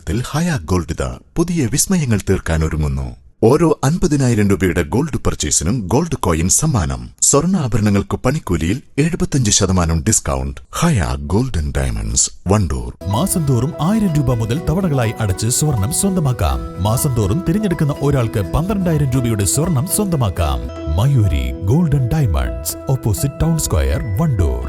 കേരളത്തിൽ ഹയ ഗോൾഡ് ഇതാ പുതിയ വിസ്മയങ്ങൾ തീർക്കാൻ ഒരുങ്ങുന്നു. ഓരോ 50,000 രൂപയുടെ ഗോൾഡ് പർച്ചേസിനും ഗോൾഡ് കോയിൻ സമ്മാനം. സ്വർണ്ണാഭരണങ്ങൾക്ക് പണിക്കൂലിയിൽ 75% ഡിസ്കൗണ്ട്. ഹയ ഗോൾഡൻ ഡയമണ്ട്സ്, വണ്ടൂർ. മാസം തോറും 1000 രൂപ മുതൽ തവണകളായി അടച്ച് സ്വർണം സ്വന്തമാക്കാം. മാസം തോറും തിരഞ്ഞെടുക്കുന്ന ഒരാൾക്ക് 12,000 രൂപയുടെ സ്വർണം സ്വന്തമാക്കാം. Mayuri golden diamonds, opposite town square, Wandoor.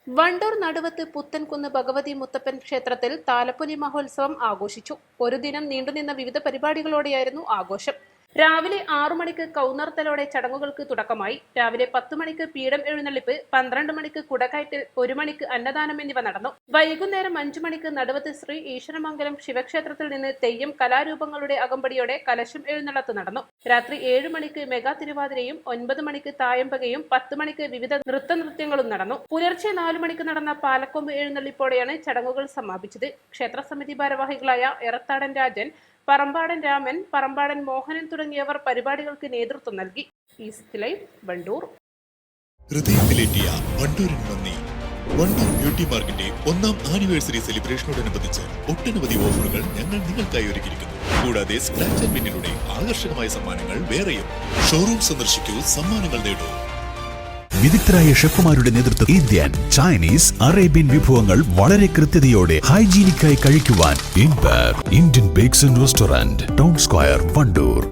Wandoor Naduvath Puthankunnu Bhagavathi Muthappan ക്ഷേത്രത്തിൽ താലപ്പൊലി മഹോത്സവം ആഘോഷിച്ചു. ഒരു ദിനം നീണ്ടുനിന്ന വിവിധ പരിപാടികളോടെയായിരുന്നു ആഘോഷം. രാവിലെ 6 മണിക്ക് കൗന്നർത്തലോടെ ചടങ്ങുകൾക്ക് തുടക്കമായി. രാവിലെ 10 മണിക്ക് പീഠം എഴുന്നള്ളിപ്പ്, 12 മണിക്ക് കുടക്കയറ്റ്, 1 മണിക്ക് അന്നദാനം എന്നിവ നടന്നു. വൈകുന്നേരം 5 മണിക്ക് നടുവത്ത് ശ്രീ ഈശ്വരമംഗലം ശിവക്ഷേത്രത്തിൽ നിന്ന് തെയ്യം കലാരൂപങ്ങളുടെ അകമ്പടിയോടെ കലശം എഴുന്നള്ളത്ത് നടന്നു. രാത്രി 7 മണിക്ക് മെഗാ തിരുവാതിരയും, 9 മണിക്ക് തായമ്പകയും, 10 മണിക്ക് വിവിധ നൃത്തങ്ങളും നടന്നു. പുലർച്ചെ 4 മണിക്ക് നടന്ന പാലക്കൊമ്പ് എഴുന്നള്ളിപ്പോടെയാണ് ചടങ്ങുകൾ സമാപിച്ചത്. ക്ഷേത്രസമിതി ഭാരവാഹികളായ എറത്താടൻ രാജൻ, പറമ്പാടൻ രാമൻ, പറമ്പാടൻ മോഹനൻ തുടങ്ങിയവർ പരിപാടികൾക്ക് നേതൃത്വം നൽകി. East live, Wandoor. ഹൃദയത്തിലേറ്റിയ വണ്ടൂരിന് നന്ദി. വണ്ടൂർ ബ്യൂട്ടി മാർക്കിന്റെ 1ാം ആനിവേഴ്സറി സെലിബ്രേഷനോടനുബന്ധിച്ച് ഒട്ടനവധി ഓഫറുകൾ ഞങ്ങൾ നിങ്ങൾക്കായി ഒരുക്കിയിരിക്കുന്നു. കൂടാതെ സ്ക്രാച്ച് ആൻഡ് വിന്നിലൂടെ ആകർഷകമായ സമ്മാനങ്ങൾ വേറെയും. ഷോറൂം സന്ദർശിക്കൂ, സമ്മാനങ്ങൾ നേടൂ. വിദഗ്ധരായ ഷെഫുമാരുടെ നേതൃത്വം ഇന്ത്യൻ, ചൈനീസ്, അറേബ്യൻ വിഭവങ്ങൾ വളരെ കൃത്യതയോടെ ഹൈജീനിക്കായി കഴിക്കുവാൻ Indian bakes and restaurant, town square, Wandoor.